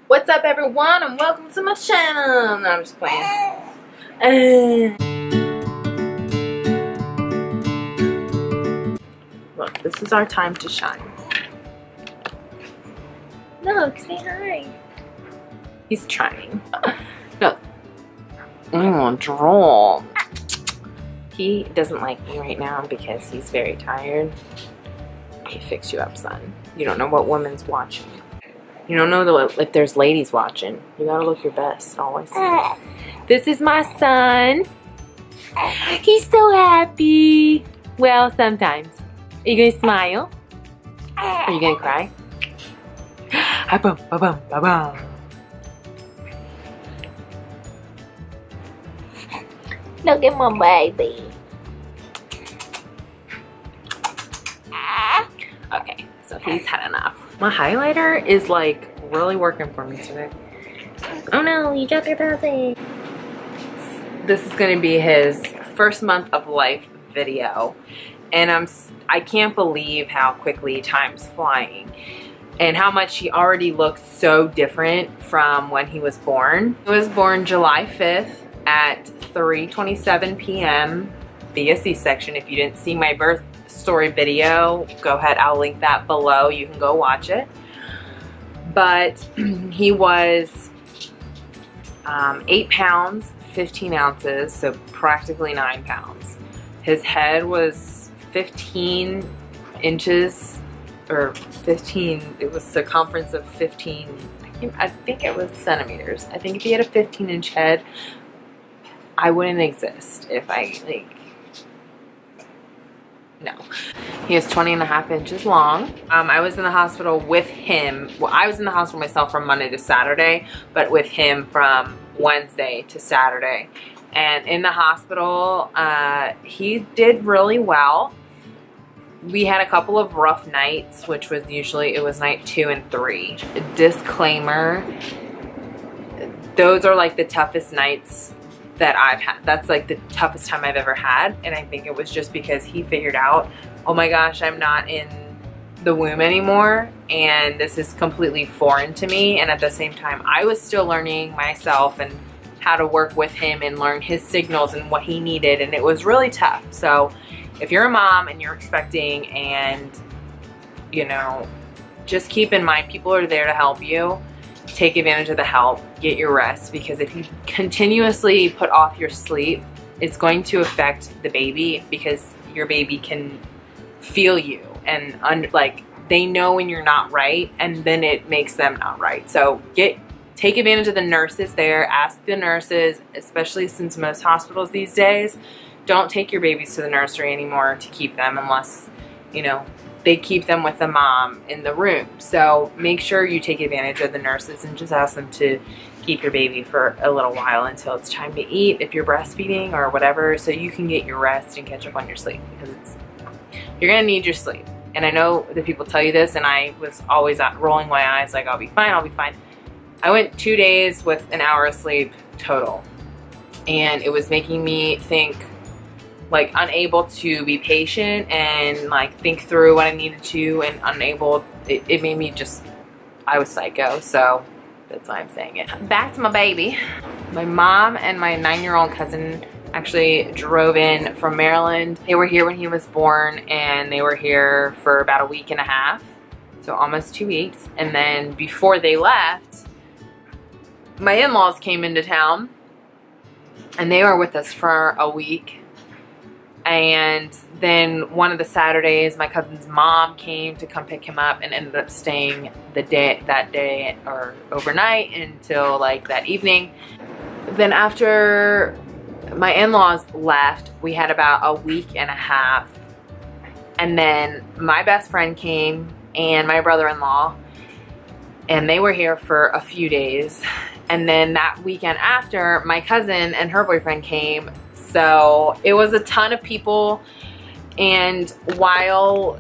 What's up, everyone, and welcome to my channel. No, I'm just playing. Look, this is our time to shine. Look, say hi. He's trying. Look. Oh, drool. He doesn't like me right now because he's very tired. He fix you up, son. You don't know what woman's watching. You don't know if there's ladies watching. You gotta look your best always. This is my son. He's so happy. Well, sometimes. Are you gonna smile? Are you gonna cry? Ba-bum, ba-bum, ba-bum. Look at my baby. Okay, so he's had enough. My highlighter is like really working for me today. Oh no, you dropped your pencil. This is gonna be his first month of life video. And I can't believe how quickly time's flying. And how much he already looks so different from when he was born. He was born July 5th at 3:27 p.m. via C-section. If you didn't see my birth story video, go ahead, I'll link that below. You can go watch it. But he was 8 pounds, 15 ounces, so practically 9 pounds. His head was 15 inches, or 15, it was circumference of 15, I think it was centimeters. I think if he had a 15-inch head, I wouldn't exist if I, like, no. He is 20.5 inches long. I was in the hospital with him. Well, I was in the hospital myself from Monday to Saturday, but with him from Wednesday to Saturday. And in the hospital, he did really well. We had a couple of rough nights, which was usually, it was night 2 and 3. Disclaimer, those are like the toughest nights that I've had. That's like the toughest time I've ever had. And I think it was just because he figured out, oh my gosh, I'm not in the womb anymore. And this is completely foreign to me. And at the same time, I was still learning myself and how to work with him and learn his signals and what he needed. And it was really tough. So if you're a mom and you're expecting, and you know, just keep in mind, people are there to help you. Take advantage of the help, get your rest, because if you continuously put off your sleep, it's going to affect the baby, because your baby can feel you and like they know when you're not right, and then it makes them not right. So take advantage of the nurses there. Ask the nurses, especially since most hospitals these days don't take your babies to the nursery anymore to keep them, unless, you know, they keep them with the mom in the room. So make sure you take advantage of the nurses and just ask them to keep your baby for a little while until it's time to eat, if you're breastfeeding or whatever, so you can get your rest and catch up on your sleep, because you're gonna need your sleep. And I know that people tell you this, and I was always rolling my eyes like, I'll be fine, I'll be fine. I went 2 days with an hour of sleep total, and it was making me think, like, unable to be patient and like think through what I needed to, and unable, it made me just, I was psycho. So that's why I'm saying it. Back to my baby. My mom and my 9-year-old cousin actually drove in from Maryland. They were here when he was born, and they were here for about a week and a half, so almost 2 weeks. And then before they left, my in-laws came into town, and they were with us for a week. And then one of the Saturdays, my cousin's mom came to come pick him up and ended up staying that day or overnight until like that evening. Then after my in-laws left, we had about a week and a half. And then my best friend came and my brother-in-law, and they were here for a few days. And then that weekend after, my cousin and her boyfriend came. So it was a ton of people, and while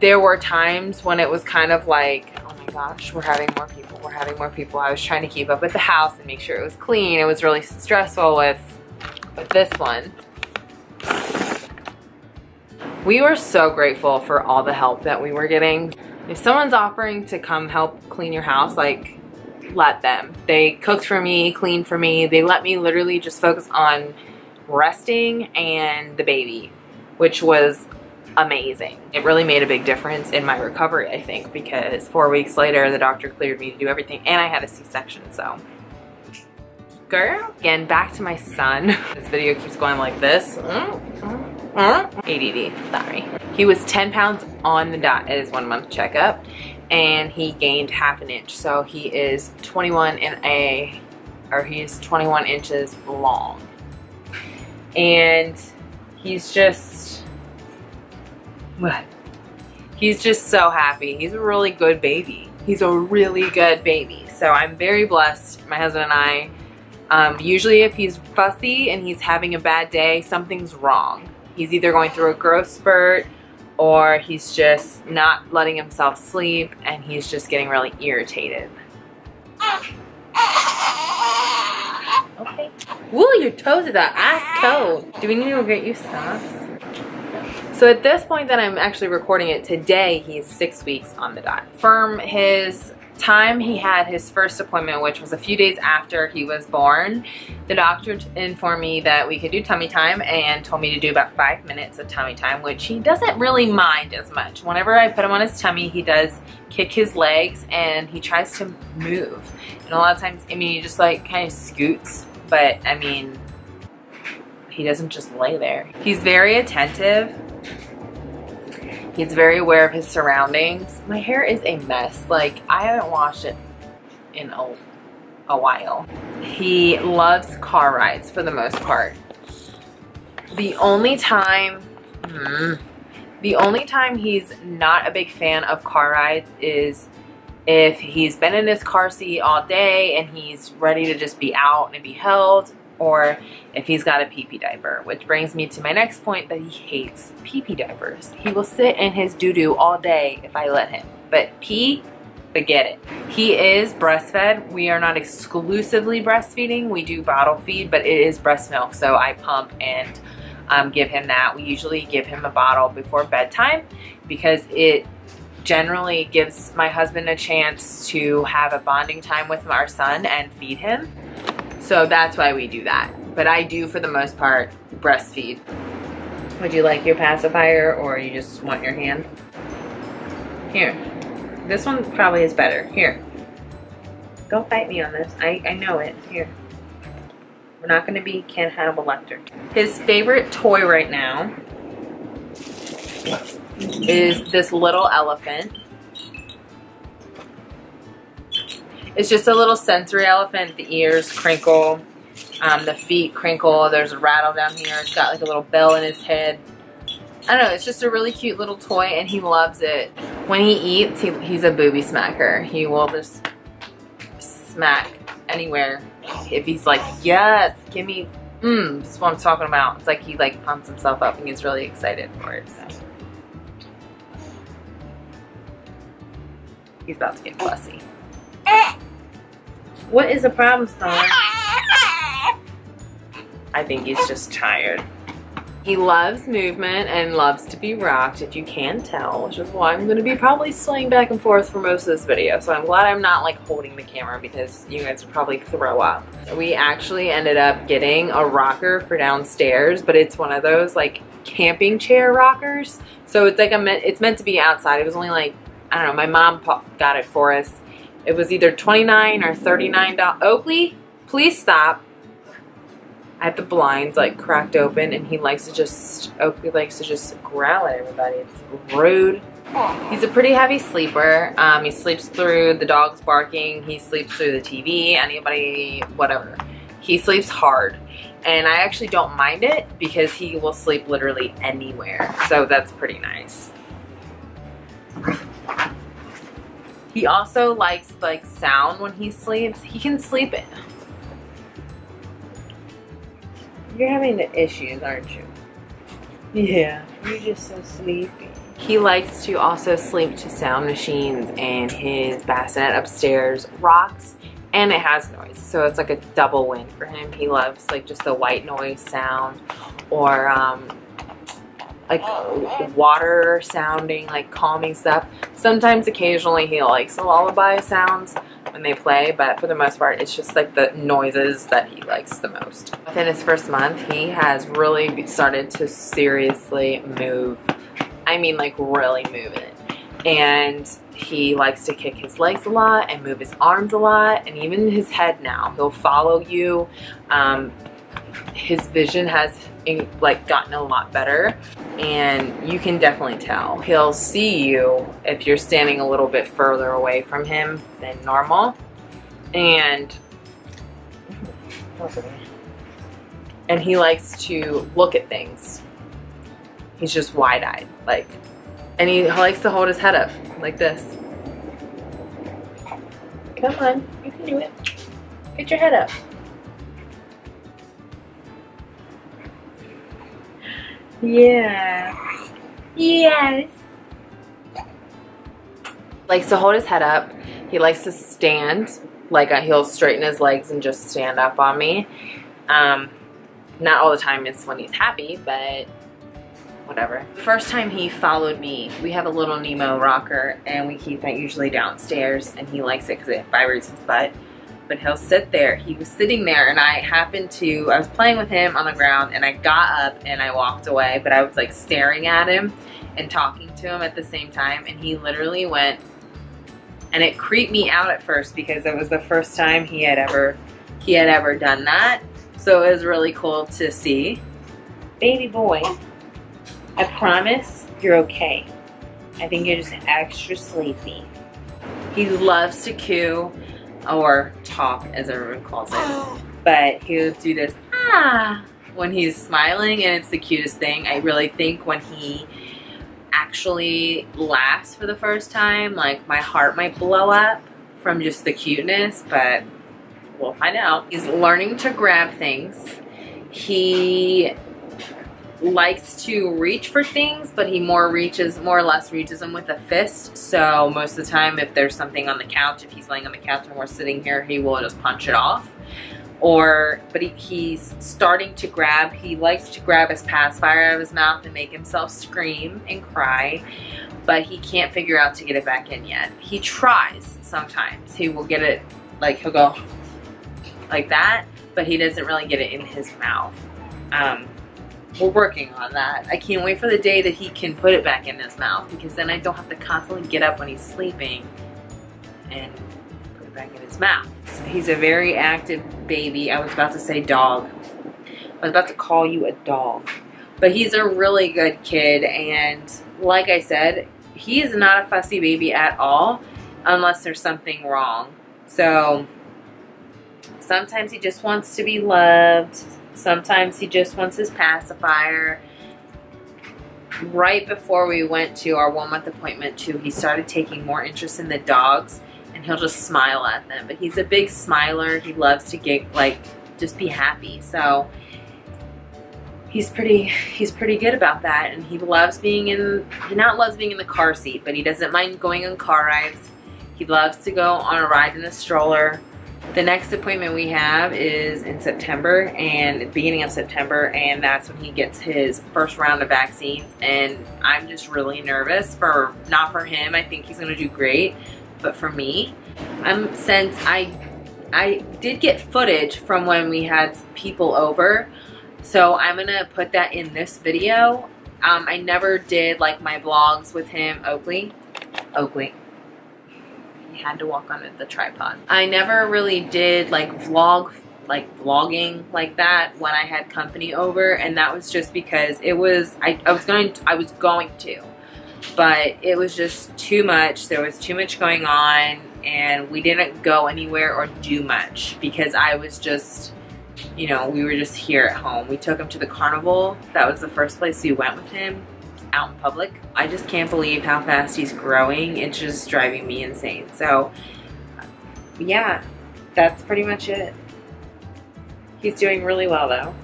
there were times when it was kind of like, oh my gosh, we're having more people, I was trying to keep up with the house and make sure it was clean. It was really stressful with this one. We were so grateful for all the help that we were getting. If someone's offering to come help clean your house, like, let them. They cooked for me, cleaned for me. They let me literally just focus on resting and the baby, which was amazing. It really made a big difference in my recovery, I think, because 4 weeks later, the doctor cleared me to do everything, and I had a C-section, so. Girl. Again, back to my son. This video keeps going like this. ADD, sorry. He was 10 pounds on the dot at his 1 month checkup, and he gained half an inch. So he is 21 inches long. And he's just, what? He's just so happy. He's a really good baby. He's a really good baby. So I'm very blessed, my husband and I. Usually if he's fussy and he's having a bad day, something's wrong. He's either going through a growth spurt or he's just not letting himself sleep and he's just getting really irritated. Okay. Woo, your toes are ice cold. Do we need to go get you socks? So at this point that I'm actually recording it today, he's 6 weeks on the dot. From his time he had his first appointment, which was a few days after he was born, the doctor informed me that we could do tummy time and told me to do about 5 minutes of tummy time, which he doesn't really mind as much. Whenever I put him on his tummy, he does kick his legs and he tries to move. And a lot of times, I mean, he just like kind of scoots, but I mean, he doesn't just lay there. He's very attentive. He's very aware of his surroundings. My hair is a mess. Like, I haven't washed it in a while. He loves car rides for the most part. The only time he's not a big fan of car rides is if he's been in his car seat all day and he's ready to just be out and be held, or if he's got a pee-pee diaper, which brings me to my next point, that he hates pee-pee diapers. He will sit in his doo-doo all day if I let him, but pee, forget it. He is breastfed. We are not exclusively breastfeeding. We do bottle feed, but it is breast milk, so I pump and give him that. We usually give him a bottle before bedtime because it generally gives my husband a chance to have a bonding time with our son and feed him. So that's why we do that. But I do, for the most part, breastfeed. Would you like your pacifier or you just want your hand? Here. This one probably is better. Here. Don't fight me on this. I know it. Here. We're not going to be Ken Hannibal Lecter. His favorite toy right now is this little elephant. It's just a little sensory elephant. The ears crinkle, the feet crinkle. There's a rattle down here. It's got like a little bell in his head. I don't know. It's just a really cute little toy, and he loves it. When he eats, he's a booby smacker. He will just smack anywhere. If he's like, yes, give me, this is what I'm talking about. It's like he like pumps himself up and gets really excited for it. So. He's about to get fussy. What is the problem, son? I think he's just tired. He loves movement and loves to be rocked, if you can tell, which is why I'm going to be probably swaying back and forth for most of this video. So I'm glad I'm not like holding the camera because you guys would probably throw up. We actually ended up getting a rocker for downstairs, but it's one of those like camping chair rockers. So it's like it's meant to be outside. It was only like, I don't know, my mom got it for us. It was either $29 or $39. Oakley, please stop. I have the blinds like cracked open and Oakley likes to just growl at everybody. It's rude. He's a pretty heavy sleeper. He sleeps through the dogs barking. He sleeps through the TV, anybody, whatever. He sleeps hard. And I actually don't mind it because he will sleep literally anywhere. So that's pretty nice. He also likes like sound when he sleeps. He can sleep it. You're having the issues, aren't you? Yeah, you're just so sleepy. He likes to also sleep to sound machines, and his bassinet upstairs rocks and it has noise. So it's like a double win for him. He loves like just the white noise sound, or like water sounding, like calming stuff. Sometimes occasionally he likes the lullaby sounds when they play, but for the most part it's just like the noises that he likes the most. Within his first month he has really started to seriously move. I mean, like really move it. And he likes to kick his legs a lot and move his arms a lot, and even his head now. He'll follow you. His vision has like gotten a lot better, and you can definitely tell. He'll see you if you're standing a little bit further away from him than normal, and he likes to look at things. He's just wide-eyed, like, and he likes to hold his head up like this. Come on, you can do it. Get your head up. Yeah. Yes. Likes to hold his head up. He likes to stand. Like he'll straighten his legs and just stand up on me. Not all the time it's when he's happy, but whatever. The first time he followed me, we have a little Nemo rocker and we keep that usually downstairs, and he likes it because it vibrates his butt. But he'll sit there. He was sitting there and I was playing with him on the ground, and I got up and I walked away, but I was like staring at him and talking to him at the same time, and he literally went, and it creeped me out at first because it was the first time he had ever done that. So it was really cool to see. Baby boy, I promise you're okay. I think you're just extra sleepy. He loves to coo, or talk as everyone calls it, but he'll do this when he's smiling, and it's the cutest thing. I really think when he actually laughs for the first time, like my heart might blow up from just the cuteness, but we'll find out. He's learning to grab things. He likes to reach for things, but he more or less reaches them with a fist. So most of the time, if there's something on the couch, if he's laying on the couch and we're sitting here, he will just punch it off. But he's starting to grab. He likes to grab his pacifier out of his mouth and make himself scream and cry, but he can't figure out to get it back in yet. He tries sometimes. He will get it, like he'll go like that, but he doesn't really get it in his mouth. We're working on that. I can't wait for the day that he can put it back in his mouth, because then I don't have to constantly get up when he's sleeping and put it back in his mouth. He's a very active baby. I was about to say dog. I was about to call you a dog. But he's a really good kid, and like I said, he is not a fussy baby at all unless there's something wrong. So sometimes he just wants to be loved. Sometimes he just wants his pacifier. Right before we went to our 1-month appointment too, he started taking more interest in the dogs, and he'll just smile at them. But he's a big smiler. He loves to get, like, just be happy. So he's pretty good about that, and he loves being in the car seat, but he doesn't mind going on car rides. He loves to go on a ride in a stroller. The next appointment we have is in September, and at the beginning of September, and that's when he gets his first round of vaccines. And I'm just really nervous not for him. I think he's gonna do great, but for me, since I did get footage from when we had people over, so I'm gonna put that in this video. I never did like my vlogs with him, Oakley. He had to walk on the tripod. I never really did like vlogging like that when I had company over, and that was just because it was I was going to, but it was just too much. There was too much going on, and we didn't go anywhere or do much because I was just, you know, we were just here at home. We took him to the carnival. That was the first place we went with him out in public. I just can't believe how fast he's growing. It's just driving me insane. So yeah, that's pretty much it. He's doing really well though.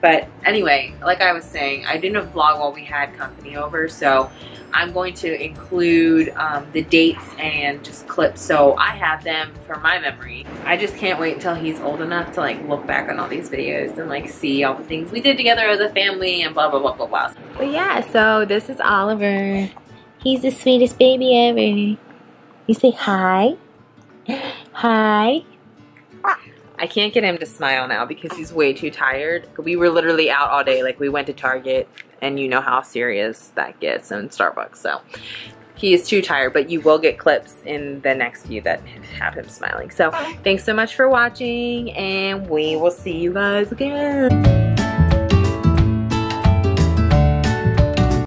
But anyway, like I was saying, I didn't vlog while we had company over, so I'm going to include the dates and just clips so I have them for my memory. I just can't wait until he's old enough to like look back on all these videos and like see all the things we did together as a family and blah blah blah blah blah. But yeah, so this is Oliver. He's the sweetest baby ever. You say hi. Hi. I can't get him to smile now because he's way too tired. We were literally out all day. Like we went to Target and you know how serious that gets in Starbucks. So he is too tired, but you will get clips in the next few that have him smiling. So thanks so much for watching and we will see you guys again.